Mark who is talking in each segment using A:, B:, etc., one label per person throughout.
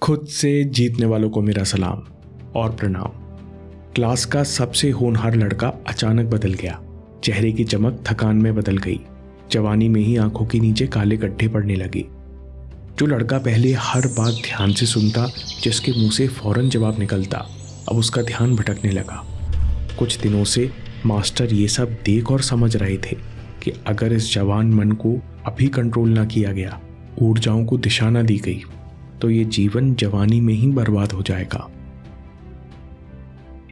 A: खुद से जीतने वालों को मेरा सलाम और प्रणाम। क्लास का सबसे होनहार लड़का अचानक बदल गया। चेहरे की चमक थकान में बदल गई। जवानी में ही आंखों के नीचे काले गड्ढे पड़ने लगे। जो लड़का पहले हर बात ध्यान से सुनता, जिसके मुंह से फौरन जवाब निकलता, अब उसका ध्यान भटकने लगा। कुछ दिनों से मास्टर ये सब देख और समझ रहे थे कि अगर इस जवान मन को अभी कंट्रोल ना किया गया, ऊर्जाओं को दिशा ना दी गई, तो ये जीवन जवानी में ही बर्बाद हो जाएगा।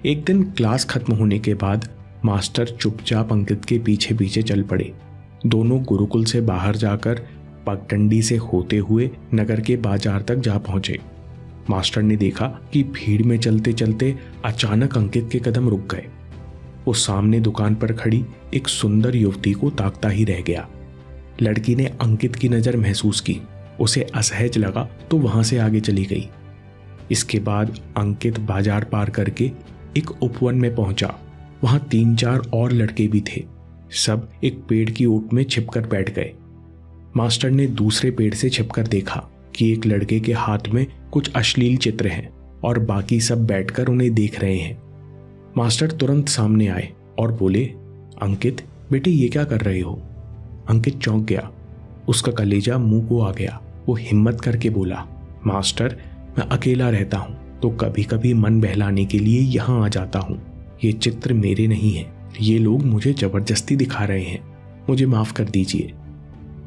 A: एक दिन क्लास खत्म होने के बाद मास्टर चुपचाप अंकित के पीछे पीछे चल पड़े। दोनों गुरुकुल से बाहर जाकर पगडंडी से होते हुए नगर के बाजार तक जा पहुंचे। मास्टर ने देखा कि भीड़ में चलते चलते अचानक अंकित के कदम रुक गए। वो सामने दुकान पर खड़ी एक सुंदर युवती को ताकता ही रह गया। लड़की ने अंकित की नजर महसूस की, उसे असहज लगा तो वहां से आगे चली गई। इसके बाद अंकित बाजार पार करके एक उपवन में पहुंचा। वहां 3-4 और लड़के भी थे। सब एक पेड़ की ओट में छिपकर बैठ गए। मास्टर ने दूसरे पेड़ से छिपकर देखा कि एक लड़के के हाथ में कुछ अश्लील चित्र हैं और बाकी सब बैठकर उन्हें देख रहे हैं। मास्टर तुरंत सामने आए और बोले, अंकित बेटे, ये क्या कर रहे हो? अंकित चौंक गया। उसका कलेजा मुंह को आ गया। वो हिम्मत करके बोला, मास्टर, मैं अकेला रहता हूं तो कभी कभी मन बहलाने के लिए यहां आ जाता हूं। ये चित्र मेरे नहीं है, ये लोग मुझे जबरदस्ती दिखा रहे हैं, मुझे माफ कर दीजिए।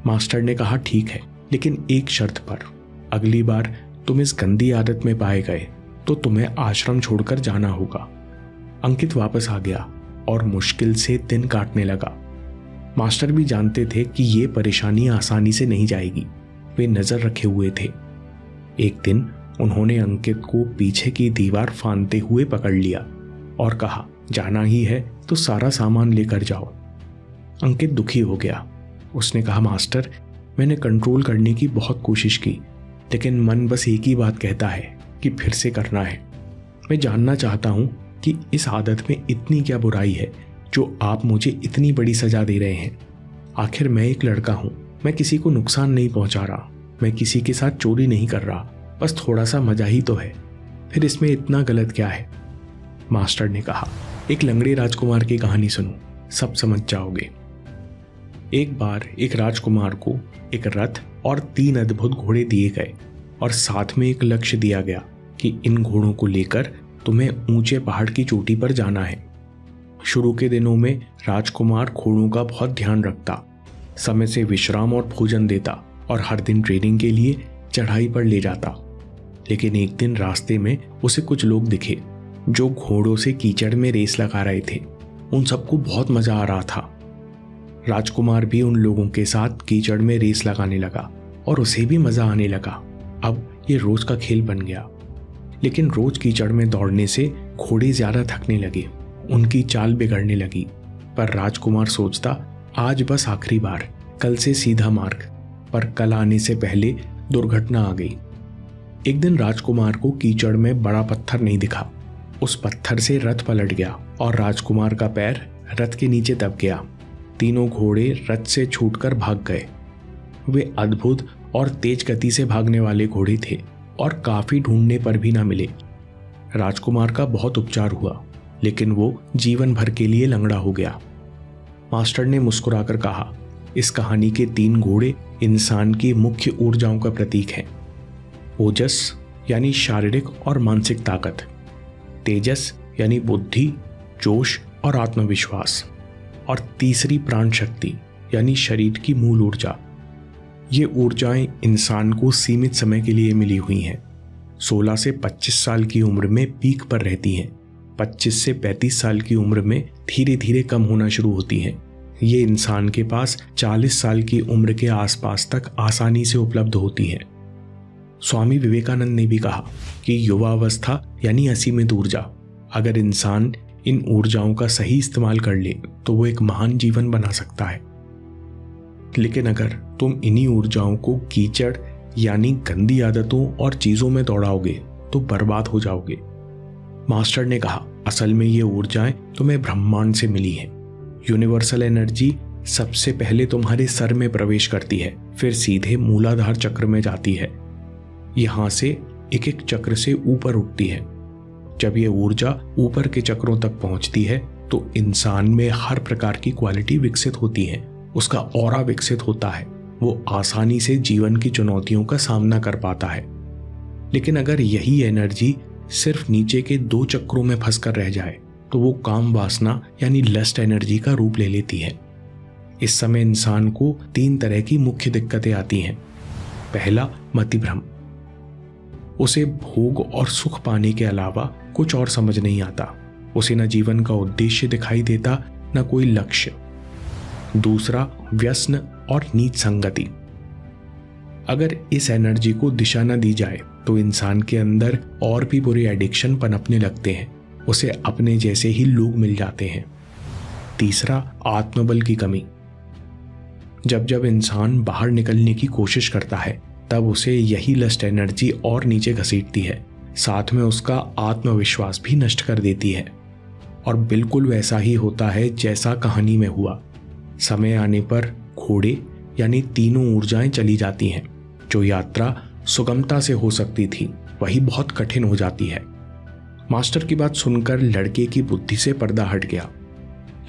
A: मास्टर ने कहा, ठीक है, लेकिन एक शर्त पर। अगली बार तुम इस गंदी आदत में पाए गए तो तुम्हें आश्रम छोड़कर जाना होगा। अंकित वापस आ गया और मुश्किल से दिन काटने लगा। मास्टर भी जानते थे कि ये परेशानी आसानी से नहीं जाएगी। वे नजर रखे हुए थे। एक दिन उन्होंने अंकित को पीछे की दीवार फांदते हुए पकड़ लिया और कहा, जाना ही है तो सारा सामान लेकर जाओ। अंकित दुखी हो गया। उसने कहा, मास्टर, मैंने कंट्रोल करने की बहुत कोशिश की, लेकिन मन बस एक ही बात कहता है कि फिर से करना है। मैं जानना चाहता हूं कि इस आदत में इतनी क्या बुराई है जो आप मुझे इतनी बड़ी सजा दे रहे हैं। आखिर मैं एक लड़का हूं, मैं किसी को नुकसान नहीं पहुंचा रहा, मैं किसी के साथ चोरी नहीं कर रहा, बस थोड़ा सा मजा ही तो है, फिर इसमें इतना गलत क्या है? मास्टर ने कहा, एक लंगड़े राजकुमार की कहानी सुनो, सब समझ जाओगे। एक बार एक राजकुमार को एक रथ और 3 अद्भुत घोड़े दिए गए और साथ में एक लक्ष्य दिया गया कि इन घोड़ों को लेकर तुम्हें ऊंचे पहाड़ की चोटी पर जाना है। शुरू के दिनों में राजकुमार घोड़ों का बहुत ध्यान रखता, समय से विश्राम और भोजन देता और हर दिन ट्रेनिंग के लिए चढ़ाई पर ले जाता। लेकिन एक दिन रास्ते में उसे कुछ लोग दिखे जो घोड़ों से कीचड़ में रेस लगा रहे थे। उन सबको बहुत मजा आ रहा था। राजकुमार भी उन लोगों के साथ कीचड़ में रेस लगाने लगा और उसे भी मजा आने लगा। अब ये रोज का खेल बन गया। लेकिन रोज कीचड़ में दौड़ने से घोड़े ज्यादा थकने लगे, उनकी चाल बिगड़ने लगी। पर राजकुमार सोचता, आज बस आखिरी बार, कल से सीधा मार्ग। पर कल आने से पहले दुर्घटना आ गई। एक दिन राजकुमार को कीचड़ में बड़ा पत्थर नहीं दिखा। उस पत्थर से रथ पलट गया और राजकुमार का पैर रथ के नीचे दब गया। तीनों घोड़े रथ से छूटकर भाग गए। वे अद्भुत और तेज गति से भागने वाले घोड़े थे और काफी ढूंढने पर भी ना मिले। राजकुमार का बहुत उपचार हुआ, लेकिन वो जीवन भर के लिए लंगड़ा हो गया। मास्टर ने मुस्कुराकर कहा, इस कहानी के 3 घोड़े इंसान की मुख्य ऊर्जाओं का प्रतीक हैं। ओजस यानी शारीरिक और मानसिक ताकत, तेजस यानी बुद्धि, जोश और आत्मविश्वास, और तीसरी प्राण शक्ति यानी शरीर की मूल ऊर्जा। ये ऊर्जाएं इंसान को सीमित समय के लिए मिली हुई हैं। 16 से 25 साल की उम्र में पीक पर रहती हैं। 25 से 35 साल की उम्र में धीरे धीरे कम होना शुरू होती हैं। ये इंसान के पास 40 साल की उम्र के आसपास तक आसानी से उपलब्ध होती है। स्वामी विवेकानंद ने भी कहा कि युवावस्था यानी असीमित ऊर्जा। अगर इंसान इन ऊर्जाओं का सही इस्तेमाल कर ले तो वो एक महान जीवन बना सकता है। लेकिन अगर तुम इन्हीं ऊर्जाओं को कीचड़ यानी गंदी आदतों और चीजों में दौड़ाओगे तो बर्बाद हो जाओगे। मास्टर ने कहा, असल में ये ऊर्जाएं तुम्हें ब्रह्मांड से मिली हैं। यूनिवर्सल एनर्जी सबसे पहले तुम्हारे सर में प्रवेश करती है, फिर सीधे मूलाधार चक्र में जाती है। यहां से एक एक चक्र से ऊपर उठती है। जब ये ऊर्जा ऊपर के चक्रों तक पहुंचती है तो इंसान में हर प्रकार की क्वालिटी विकसित होती है, उसका ऑरा विकसित होता है, वो आसानी से जीवन की चुनौतियों का सामना कर पाता है। लेकिन अगर यही एनर्जी सिर्फ नीचे के 2 चक्रों में फंसकर रह जाए तो वो काम वासना यानी लस्ट एनर्जी का रूप ले लेती है। इस समय इंसान को 3 तरह की मुख्य दिक्कतें आती हैं। पहला, मतिभ्रम। उसे भोग और सुख पाने के अलावा कुछ और समझ नहीं आता। उसे न जीवन का उद्देश्य दिखाई देता, न कोई लक्ष्य। दूसरा, व्यसन और नीच संगति। अगर इस एनर्जी को दिशा न दी जाए तो इंसान के अंदर और भी बुरे एडिक्शन पनपने लगते हैं, उसे अपने जैसे ही लोग मिल जाते हैं। तीसरा, आत्मबल की कमी। जब जब इंसान बाहर निकलने की कोशिश करता है तब उसे यही लस्ट एनर्जी और नीचे घसीटती है, साथ में उसका आत्मविश्वास भी नष्ट कर देती है। और बिल्कुल वैसा ही होता है जैसा कहानी में हुआ। समय आने पर घोड़े यानी तीनों ऊर्जाएं चली जाती हैं। जो यात्रा सुगमता से हो सकती थी वही बहुत कठिन हो जाती है। मास्टर की बात सुनकर लड़के की बुद्धि से पर्दा हट गया।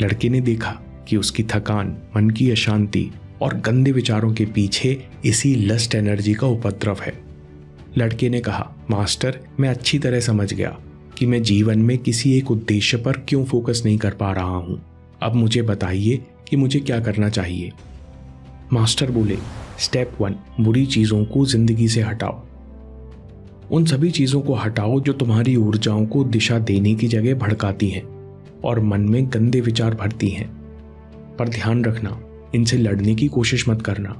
A: लड़के ने देखा कि उसकी थकान, मन की अशांति और गंदे विचारों के पीछे इसी लस्ट एनर्जी का उपद्रव है। लड़के ने कहा, मास्टर, मैं अच्छी तरह समझ गया कि मैं जीवन में किसी एक उद्देश्य पर क्यों फोकस नहीं कर पा रहा हूं। अब मुझे बताइए कि मुझे क्या करना चाहिए। मास्टर बोले, स्टेप 1, बुरी चीजों को जिंदगी से हटाओ। उन सभी चीजों को हटाओ जो तुम्हारी ऊर्जाओं को दिशा देने की जगह भड़काती हैं और मन में गंदे विचार भरती हैं। पर ध्यान रखना, इनसे लड़ने की कोशिश मत करना।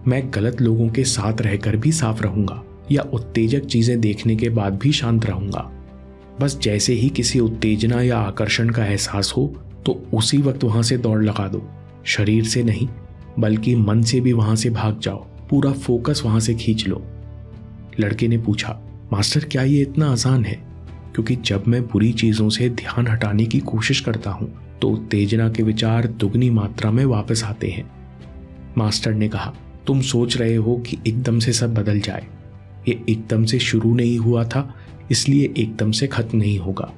A: मैं गलत लोगों के साथ रहकर भी साफ रहूंगा या उत्तेजक चीजें देखने के बाद भी शांत रहूंगा। बस जैसे ही किसी उत्तेजना या आकर्षण का एहसास हो तो उसी वक्त वहां से दौड़ लगा दो। शरीर से नहीं बल्कि मन से भी वहां से भाग जाओ, पूरा फोकस वहां से खींच लो। लड़के ने पूछा, मास्टर, क्या ये इतना आसान है? क्योंकि जब मैं बुरी चीजों से ध्यान हटाने की कोशिश करता हूं तो उत्तेजना के विचार दुगनी मात्रा में वापस आते हैं। मास्टर ने कहा, तुम सोच रहे हो कि एकदम से सब बदल जाए। ये एकदम से शुरू नहीं हुआ था, इसलिए एकदम से खत्म नहीं होगा।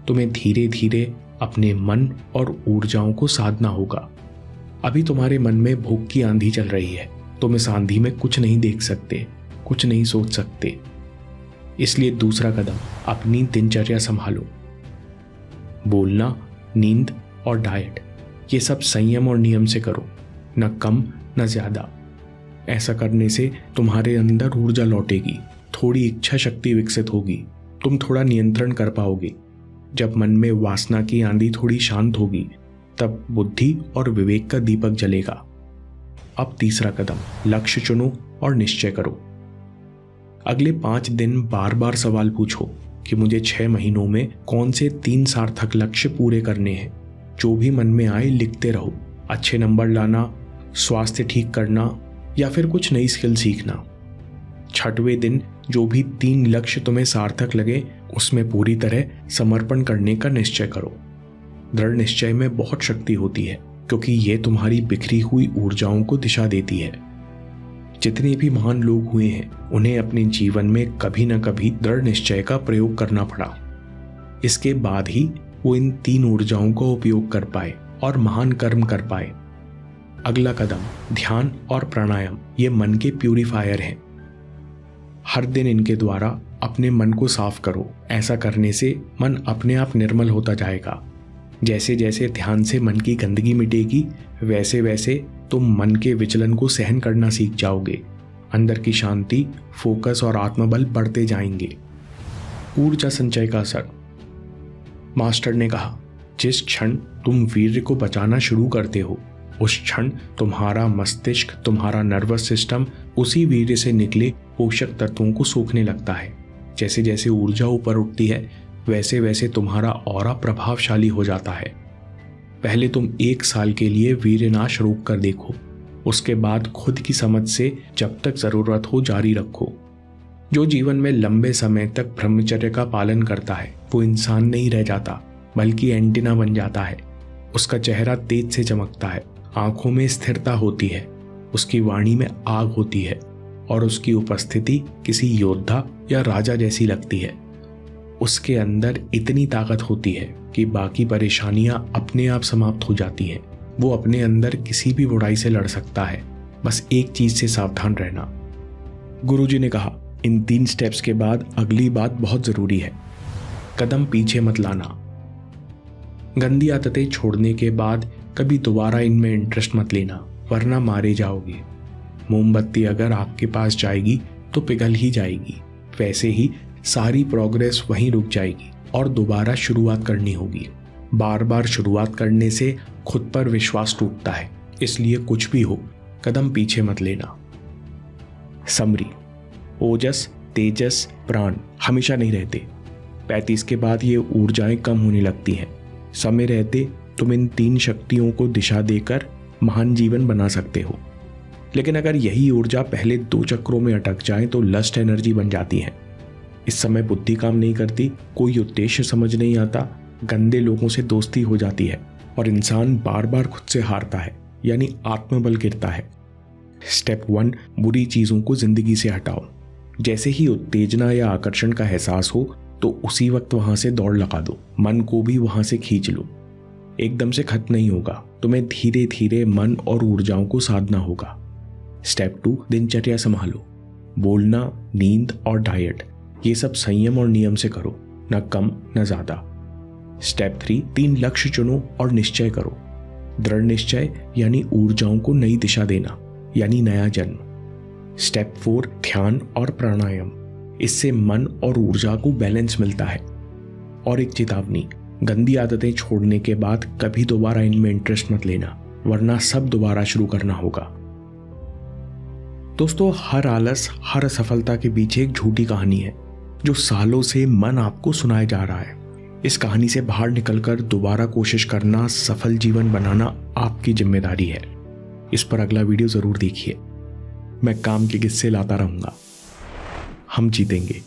A: तुम्हें धीरे धीरे अपने मन और ऊर्जाओं को साधना होगा। अभी तुम्हारे मन में भूख की आंधी चल रही है। तुम इस आंधी में कुछ नहीं देख सकते, कुछ नहीं सोच सकते। इसलिए दूसरा कदम, अपनी दिनचर्या संभालो। बोलना, नींद और डाइट, ये सब संयम और नियम से करो, न कम न ज्यादा। ऐसा करने से तुम्हारे अंदर ऊर्जा लौटेगी, थोड़ी इच्छा शक्ति विकसित होगी, तुम थोड़ा नियंत्रण कर पाओगे। जब मन में वासना की आंधी थोड़ी शांत होगी तब बुद्धि और विवेक का दीपक जलेगा। अब तीसरा कदम, लक्ष्य चुनो और निश्चय करो। अगले 5 दिन बार बार सवाल पूछो कि मुझे 6 महीनों में कौन से 3 सार्थक लक्ष्य पूरे करने हैं। जो भी मन में आए लिखते रहो। अच्छे नंबर लाना, स्वास्थ्य ठीक करना या फिर कुछ नई स्किल सीखना। 6वें दिन जो भी 3 लक्ष्य तुम्हें सार्थक लगे उसमें पूरी तरह समर्पण करने का निश्चय करो। दृढ़ निश्चय में बहुत शक्ति होती है क्योंकि ये तुम्हारी बिखरी हुई ऊर्जाओं को दिशा देती है। जितने भी महान लोग हुए हैं उन्हें अपने जीवन में कभी न कभी दृढ़ निश्चय का प्रयोग करना पड़ा। इसके बाद ही वो इन 3 ऊर्जाओं का उपयोग कर पाए और महान कर्म कर पाए। अगला कदम, ध्यान और प्राणायाम, ये मन के प्यूरिफायर हैं। हर दिन इनके द्वारा अपने मन को साफ करो। ऐसा करने से मन अपने आप निर्मल होता जाएगा। जैसे जैसे ध्यान से मन की गंदगी मिटेगी वैसे वैसे तुम मन के विचलन को सहन करना सीख जाओगे। अंदर की शांति, फोकस और आत्मबल बढ़ते जाएंगे। ऊर्जा संचय का असर। मास्टर ने कहा, जिस क्षण तुम वीर्य को बचाना शुरू करते हो उस क्षण तुम्हारा मस्तिष्क, तुम्हारा नर्वस सिस्टम उसी वीर्य से निकले पोषक तत्वों को सोखने लगता है। जैसे जैसे ऊर्जा ऊपर उठती है वैसे वैसे तुम्हारा ऑरा प्रभावशाली हो जाता है। पहले तुम 1 साल के लिए वीर्यनाश रोक कर देखो, उसके बाद खुद की समझ से जब तक जरूरत हो जारी रखो। जो जीवन में लंबे समय तक ब्रह्मचर्य का पालन करता है वो इंसान नहीं रह जाता बल्कि एंटीना बन जाता है। उसका चेहरा तेज से चमकता है, आंखों में स्थिरता होती है, उसकी वाणी में आग होती है और उसकी उपस्थिति किसी योद्धा या राजा जैसी लगती है। उसके अंदर इतनी ताकत होती है कि बाकी परेशानियां अपने आप समाप्त हो जाती हैं। वो अपने अंदर किसी भी बुराई से लड़ सकता है, बस एक चीज से सावधान रहना। गुरुजी ने कहा, इन 3 स्टेप्स के बाद अगली बात बहुत जरूरी है, कदम पीछे मत लाना। गंदी आदतें छोड़ने के बाद कभी दोबारा इनमें इंटरेस्ट मत लेना, वरना मारे जाओगे। मोमबत्ती अगर आपके पास जाएगी तो पिघल ही जाएगी, वैसे ही सारी प्रोग्रेस वहीं रुक जाएगी और दोबारा शुरुआत करनी होगी। बार बार शुरुआत करने से खुद पर विश्वास टूटता है, इसलिए कुछ भी हो कदम पीछे मत लेना। समरी, ओजस, तेजस, प्राण हमेशा नहीं रहते। 35 के बाद ये ऊर्जाएं कम होने लगती हैं। समय रहते तुम इन 3 शक्तियों को दिशा देकर महान जीवन बना सकते हो, लेकिन अगर यही ऊर्जा पहले 2 चक्रों में अटक जाए तो लस्ट एनर्जी बन जाती है। इस समय बुद्धि काम नहीं करती, कोई उद्देश्य समझ नहीं आता, गंदे लोगों से दोस्ती हो जाती है और इंसान बार बार खुद से हारता है, यानी आत्मबल गिरता है। स्टेप 1, बुरी चीजों को जिंदगी से हटाओ। जैसे ही उत्तेजना या आकर्षण का एहसास हो तो उसी वक्त वहां से दौड़ लगा दो, मन को भी वहां से खींच लो। एकदम से खत्म नहीं होगा, तुम्हें धीरे धीरे मन और ऊर्जाओं को साधना होगा। स्टेप 2, दिनचर्या संभालो। बोलना, नींद और डाइट, ये सब संयम और नियम से करो, न कम न ज्यादा। स्टेप 3, 3 लक्ष्य चुनो और निश्चय करो। दृढ़ निश्चय यानी ऊर्जाओं को नई दिशा देना, यानी नया जन्म। स्टेप 4, ध्यान और प्राणायाम, इससे मन और ऊर्जा को बैलेंस मिलता है। और एक चेतावनी, गंदी आदतें छोड़ने के बाद कभी दोबारा इनमें इंटरेस्ट मत लेना, वरना सब दोबारा शुरू करना होगा। दोस्तों, हर आलस, हर असफलता के पीछे एक झूठी कहानी है जो सालों से मन आपको सुनाया जा रहा है। इस कहानी से बाहर निकलकर दोबारा कोशिश करना, सफल जीवन बनाना आपकी जिम्मेदारी है। इस पर अगला वीडियो जरूर देखिए। मैं काम के किस्से लाता रहूंगा। हम जीतेंगे।